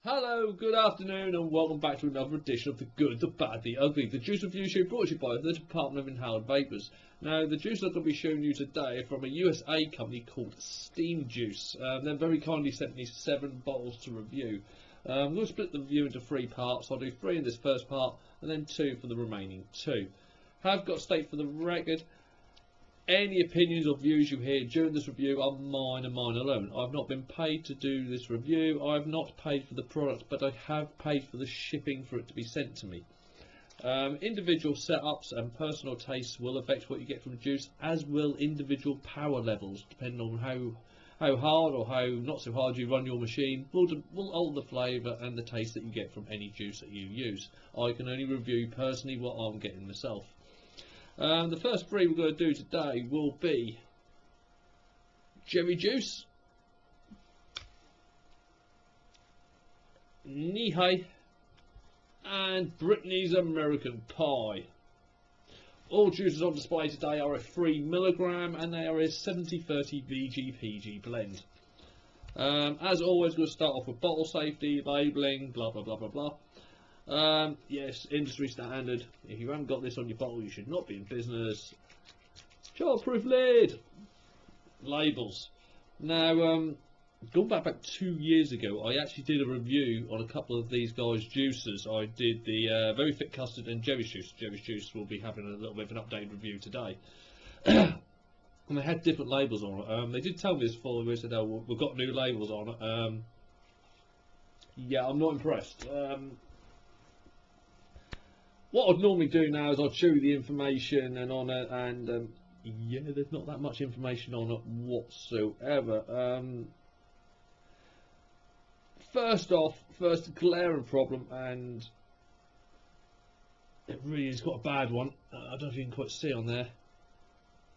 Hello, good afternoon, and welcome back to another edition of The Good, The Bad, The Ugly. The juice review show brought to you by the Department of Inhaled Vapours. Now, the juice I'm going to be showing you today are from a USA company called Steam Juice. They very kindly sent me 7 bottles to review. I'm going to split the review into 3 parts. I'll do 3 in this first part, and then 2 for the remaining 2. Have got to state for the record, any opinions or views you hear during this review are mine and mine alone. I've not been paid to do this review. I've not paid for the product, but I have paid for the shipping for it to be sent to me. Individual setups and personal tastes will affect what you get from juice, as will individual power levels, depending on how hard or how not so hard you run your machine, will alter the flavour and the taste that you get from any juice that you use. I can only review personally what I'm getting myself. The first 3 we're going to do today will be Cherry Juice, Knee-High, and Brittany's American Pie. All juices on display today are a 3mg and they are a 70/30 VG/PG blend. As always, we'll start off with bottle safety, labelling, blah blah blah blah blah. Yes, industry standard. If you haven't got this on your bottle, you should not be in business. Childproof lid. Labels. Now, going back about 2 years ago, I actually did a review on a couple of these guys' juices. I did the Very Thick Custard and Jerry's Juice. Jerry's Juice will be having a little bit of an updated review today. And they had different labels on it. They did tell me this before. They said, "Oh, we've got new labels on it." Yeah, I'm not impressed. What I'd normally do now is I'd show you the information and on it, and yeah, there's not that much information on it whatsoever. First glaring problem, and it really has got a bad one. I don't know if you can quite see on there.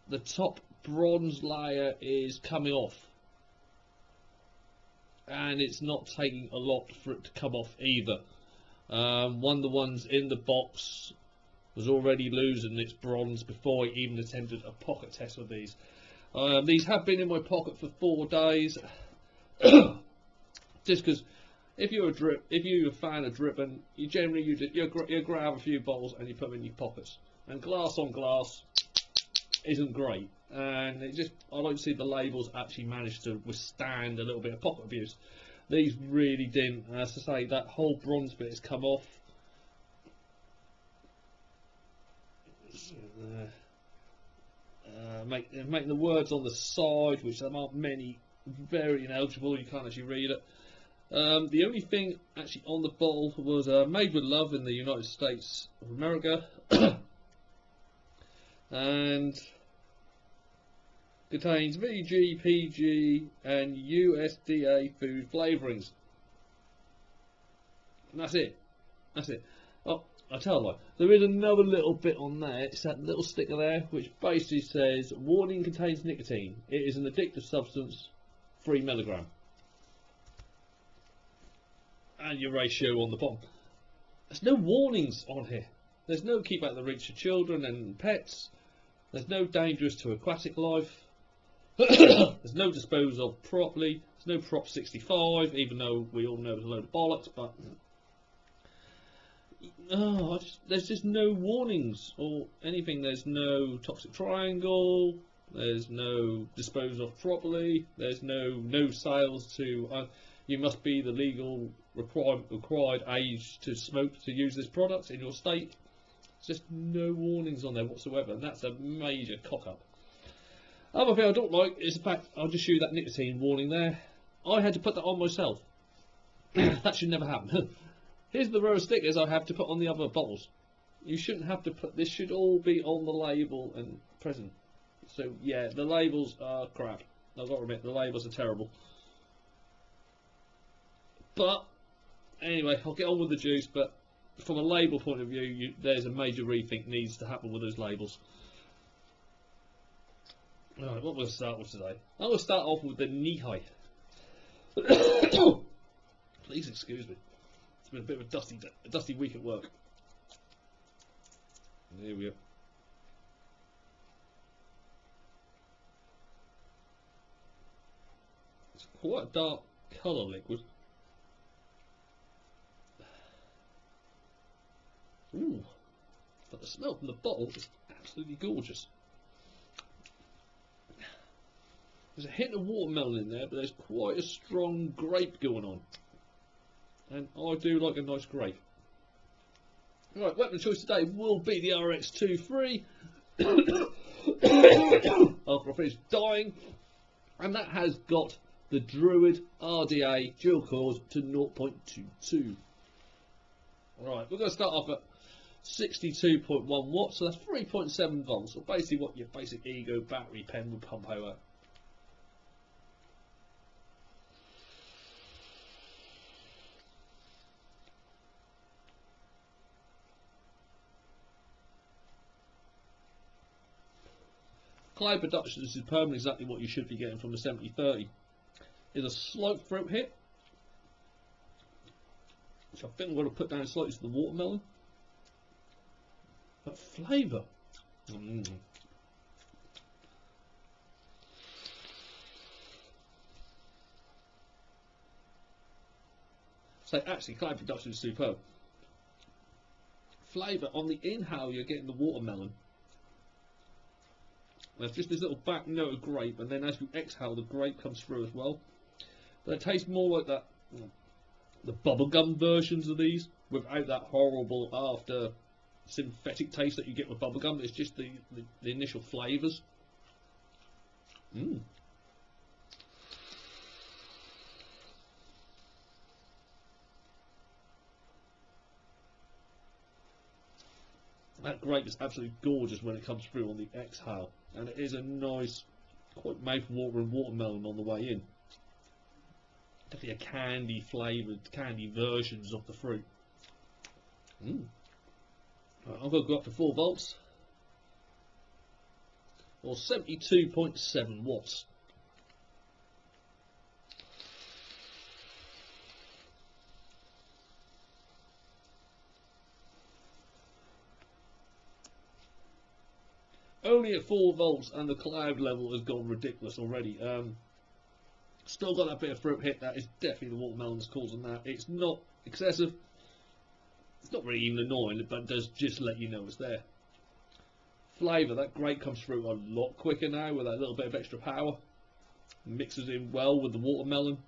The top bronze layer is coming off, and it's not taking a lot for it to come off either. One of the ones in the box was already losing its bronze before I even attempted a pocket test with these. These have been in my pocket for 4 days. Just because if you're a fan of dripping, you generally you grab a few bottles and you put them in your pockets. And glass on glass isn't great, and I like to see the labels actually manage to withstand a little bit of pocket abuse. These really didn't. As I say, that whole bronze bit has come off. Making the words on the side, which there aren't many, very ineligible. You can't actually read it. The only thing actually on the bottle was made with love in the United States of America, and contains VG, PG and USDA food flavourings. And that's it. That's it. Oh, I tell you what, there is another little bit on there. It's that little sticker there which basically says, warning, contains nicotine. It is an addictive substance, 3mg. And your ratio on the bottom. There's no warnings on here. There's no keep out of the reach of children and pets. There's no dangerous to aquatic life. There's no dispose of properly. There's no Prop 65, even though we all know it's a load of bollocks. But there's just no warnings or anything. There's no toxic triangle. There's no dispose of properly. There's no sales to. You must be the legal required age to smoke to use this product in your state. There's just no warnings on there whatsoever, and that's a major cock up. Other thing I don't like is the fact, I'll just show you that nicotine warning there. I had to put that on myself. That should never happen. Here's the row of stickers I have to put on the other bottles. You shouldn't have to put, this should all be on the label and present. So yeah, the labels are crap. I've got to admit, the labels are terrible. But anyway, I'll get on with the juice, but from a label point of view, there's a major rethink needs to happen with those labels. Alright, what will I start with today? I'm going to start off with the Knee-High. Please excuse me. It's been a bit of a dusty week at work. There we go. It's quite a dark colour liquid. Ooh, but the smell from the bottle is absolutely gorgeous. There's a hint of watermelon in there, but there's quite a strong grape going on. And I do like a nice grape. Right, weapon of choice today will be the RX-23. After I finish dying. And that has got the Druid RDA dual cores to 0.22. Right, we're going to start off at 62.1 watts, so that's 3.7 volts, so basically what your basic Ego battery pen would pump out. Cloud production is superb and exactly what you should be getting from the 7030. Is a slight throat hit, which I think I'm going to put down slightly to the watermelon. But flavour. So actually, cloud production is superb. Flavour on the inhale, you're getting the watermelon. There's just this little back note of grape, and then as you exhale, the grape comes through as well. But it tastes more like that, the bubblegum versions of these, without that horrible after synthetic taste that you get with bubblegum. It's just the initial flavours. That grape is absolutely gorgeous when it comes through on the exhale, and it is a nice, quite mouth-watering watermelon on the way in. Definitely a candy flavoured, candy versions of the fruit. Right, I'm going to go up to 4 volts, or 72.7 watts. Only at 4 volts, and the cloud level has gone ridiculous already. Still got that bit of fruit hit. That is definitely the watermelon that's causing that. It's not excessive. It's not really even annoying, but it does just let you know it's there. Flavour, that grape comes through a lot quicker now with that little bit of extra power. Mixes in well with the watermelon.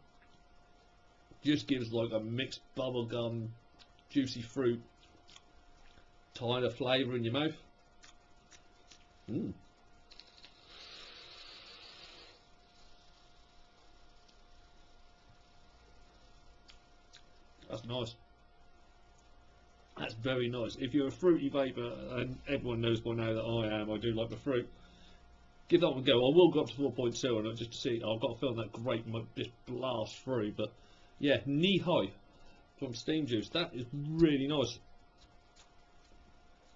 Just gives like a mixed bubblegum, juicy fruit kind of flavour in your mouth. That's nice. That's very nice. If you're a fruity vapor, and everyone knows by now that I am, I do like the fruit, give that one a go. I will go up to 4.2 and just to see. I've got a feeling that grape might just blast through, but yeah, knee high from Steam Juice. That is really nice.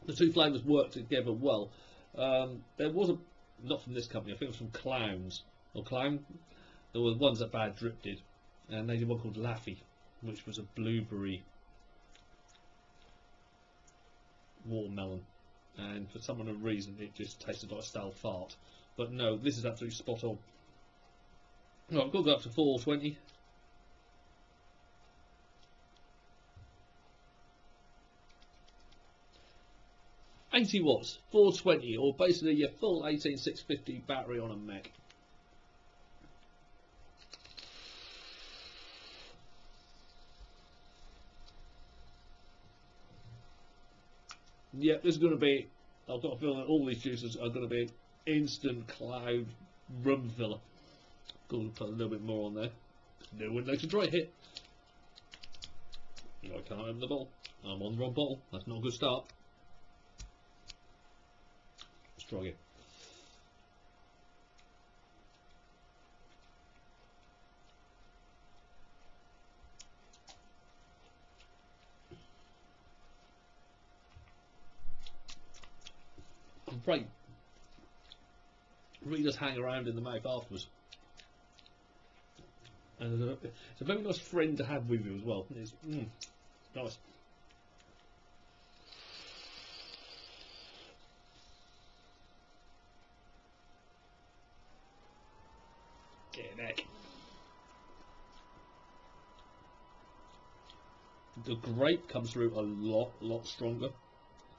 The two flavours work together well. There was a, not from this company, I think it was from Clowns, or Clown. There were ones that Bad Drip did, and they did one called Laffy, which was a blueberry watermelon, and for some unknown reason it just tasted like a stale fart. But no, this is absolutely spot on. Right, I've got to go up to 420. $80 watts, 420, or basically your full 18650 battery on a Mac. Yeah, this is going to be, I've got a feeling that all these juices are going to be an instant cloud rum filler. Going to put a little bit more on there. No one likes a dry hit. I can't open the bottle. I'm on the wrong bottle. That's not a good start. Let's try again. Great. Really does hang around in the mouth afterwards. And it's a very nice friend to have with you as well. It's nice. Get back. The grape comes through a lot stronger.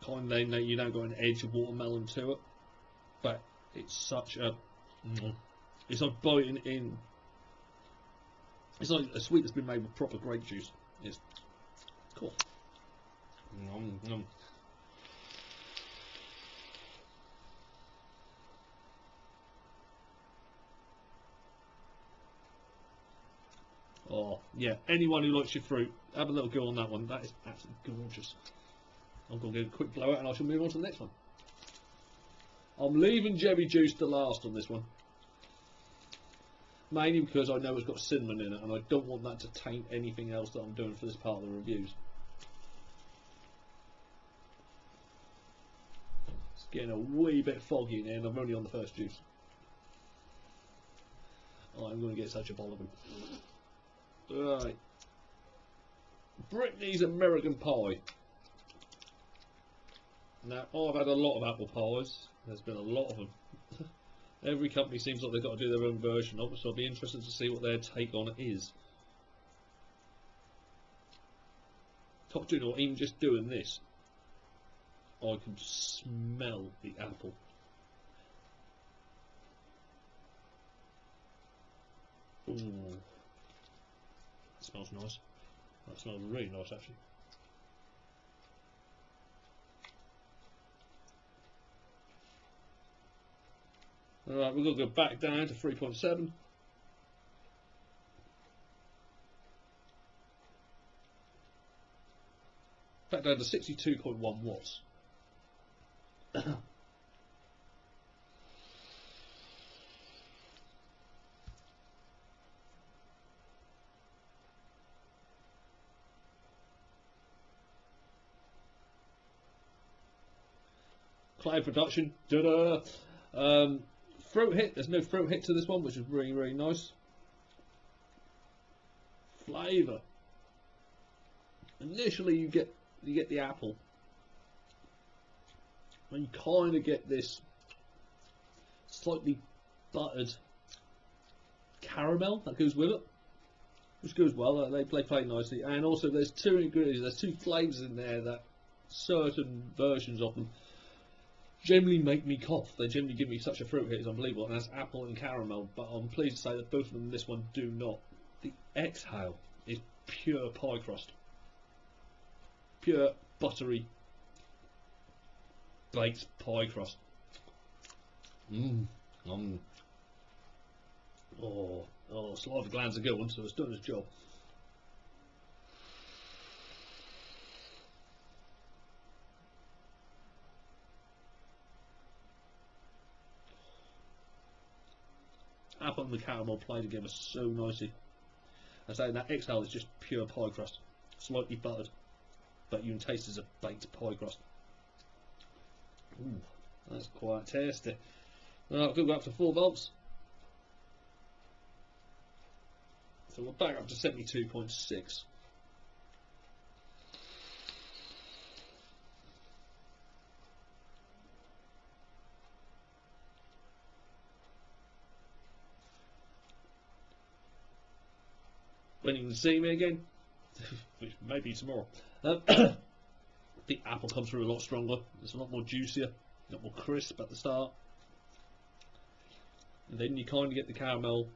kind of, you don't got an edge of watermelon to it, but it's such a, it's like biting in. It's like a sweet that's been made with proper grape juice. It's cool. Nom, nom. Oh, yeah, anyone who likes your fruit, have a little go on that one. That is absolutely gorgeous. I'm going to give a quick blow out and I shall move on to the next one. I'm leaving Jerry Juice to last on this one. Mainly because I know it's got cinnamon in it and I don't want that to taint anything else that I'm doing for this part of the reviews. It's getting a wee bit foggy in here and I'm only on the first juice. I'm going to get such a bowl of them. Right. Brittany's American Pie. Now, I've had a lot of apple pies. There's been a lot of them. Every company seems like they've got to do their own version of it, so I'll be interested to see what their take on it is. Top two, or even just doing this, I can smell the apple. Ooh. That smells nice. That smells really nice, actually. Alright, we're going to go back down to 3.7. Back down to 62.1 watts. Cloud production. Ta-da! Throat hit. There's no throat hit to this one, which is really, really nice. Flavour. Initially, you get the apple, and you kind of get this slightly buttered caramel that goes with it, which goes well. They play nicely, and also there's two ingredients. There's two flavours in there that certain versions of them generally make me cough. They generally give me such a throat hit, it's unbelievable, and that's apple and caramel, but I'm pleased to say that both of them in this one do not. The exhale is pure pie crust. Pure, buttery, baked pie crust. Oh, saliva gland's a good one, so it's doing its job. Apple and the caramel play together so nicely. I say that exhale is just pure pie crust, slightly buttered, but you can taste as a baked pie crust. Ooh, that's quite tasty. Right, we'll go up to 4 volts. So we're back up to 72.6. When you can see me again, which may be tomorrow, the apple comes through a lot stronger. It's a lot more juicier, a lot more crisp at the start, and then you kind of get the caramel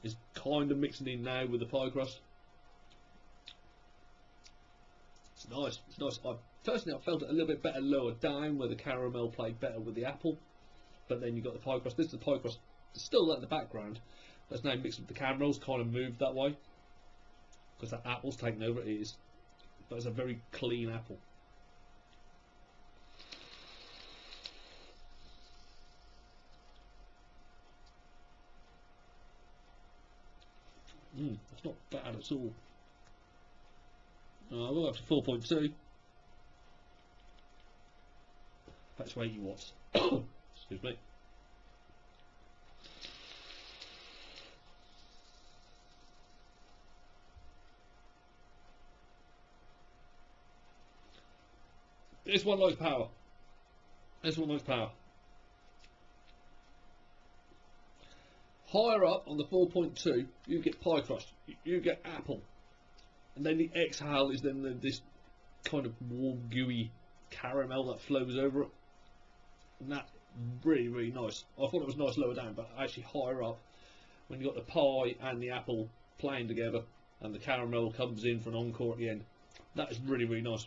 is kind of mixing in now with the pie crust. It's nice. It's nice. Personally, I felt it a little bit better lower down, where the caramel played better with the apple, but then you got the pie crust. This is the pie crust. It's still in the background, but it's now mixed with the caramels. Kind of moved that way, because that apple's taken over. It is, but it's a very clean apple. That's not bad at all. We'll go up to 4.2. Back to 80 watts. Excuse me. This one likes power. This one likes power. Higher up on the 4.2, you get pie crust, you get apple, and then the exhale is then this kind of warm, gooey caramel that flows over it. And that really, really nice. I thought it was nice lower down, but actually higher up, when you've got the pie and the apple playing together, and the caramel comes in for an encore at the end, that is really, really nice.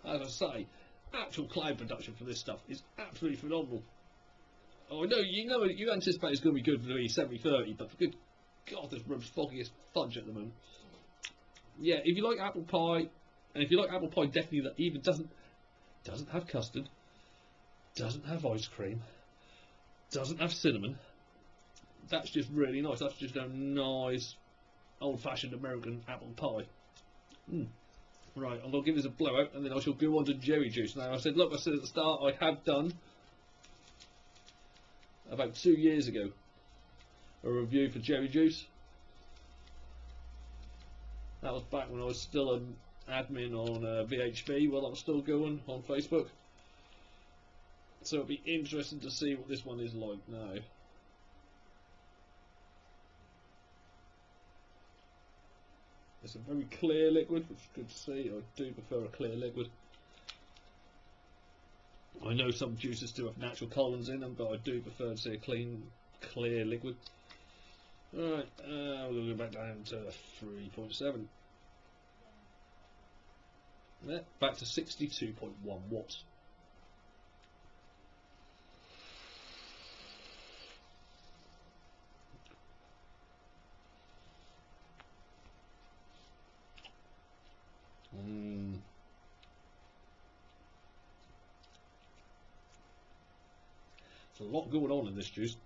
As I say, actual cloud production for this stuff is absolutely phenomenal. Oh, I know you anticipate it's going to be good for the 70-30, but for good God, this room's foggy as fudge at the moment. Yeah, if you like apple pie, and if you like apple pie definitely that even doesn't have custard, doesn't have ice cream, doesn't have cinnamon, that's just really nice. That's just a nice old-fashioned American apple pie. Right, I'm going to give this a blowout and then I shall go on to Jerry Juice. Now I said at the start I have done about 2 years ago a review for Jerry Juice. That was back when I was still an admin on VHV while I was still going on Facebook. So it'll be interesting to see what this one is like now. It's a very clear liquid, which is good to see. I do prefer a clear liquid. I know some juices do have natural colours in them, but I do prefer to see a clean, clear liquid. Alright, we'll go back down to 3.7. Yeah, back to 62.1 watts. There's a lot going on in this juice.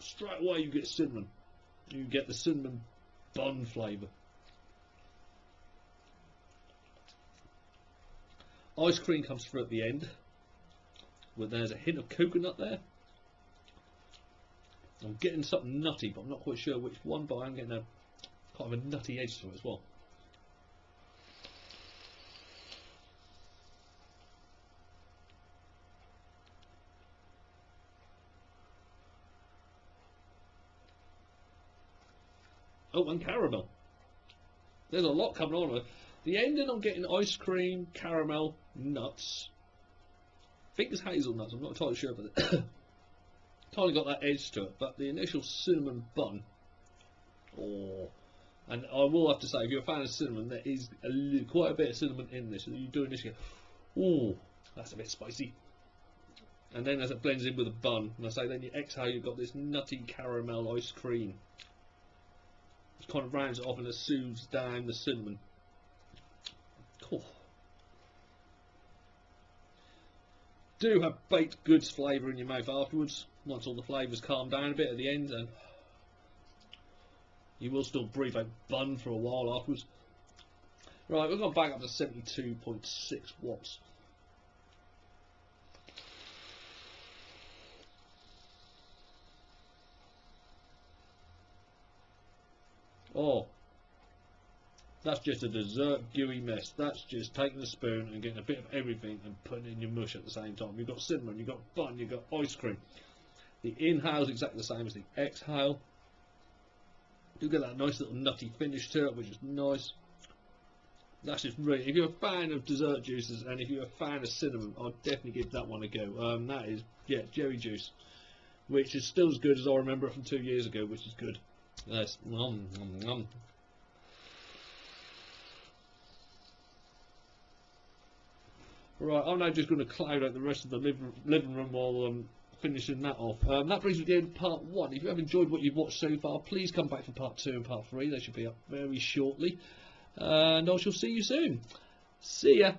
Straight away you get cinnamon. You get the cinnamon bun flavour. Ice cream comes through at the end, where there's a hint of coconut there. I'm getting something nutty, but I'm not quite sure which one, but I'm getting a kind of a nutty edge to it as well. Oh, and caramel. There's a lot coming on. The ending I'm getting ice cream, caramel, nuts. I think it's hazelnuts, I'm not entirely sure, but totally got that edge to it. But the initial cinnamon bun, oh, and I will have to say, if you're a fan of cinnamon, there is quite a bit of cinnamon in this. So you do initially go, oh, that's a bit spicy. And then as it blends in with the bun, and I say, then you exhale, you've got this nutty caramel ice cream. It kind of rounds it off and it soothes down the cinnamon. Cool. Do have baked goods flavour in your mouth afterwards, once all the flavours calm down a bit at the end, and you will still breathe out bun for a while afterwards. Right, we've gone back up to 72.6 watts. Oh, that's just a dessert gooey mess. That's just taking a spoon and getting a bit of everything and putting it in your mush at the same time. You've got cinnamon, you've got bun, you've got ice cream. The inhale is exactly the same as the exhale. You get that nice little nutty finish to it, which is nice. That's just really, if you're a fan of dessert juices and if you're a fan of cinnamon, I'd definitely give that one a go. That is, yeah, Jerry Juice, which is still as good as I remember it from 2 years ago, which is good. Nice. Right, I'm now just going to cloud out the rest of the living room while I'm finishing that off. That brings me to the end of part 1. If you have enjoyed what you've watched so far, please come back for part 2 and part 3. They should be up very shortly. And I shall see you soon. See ya.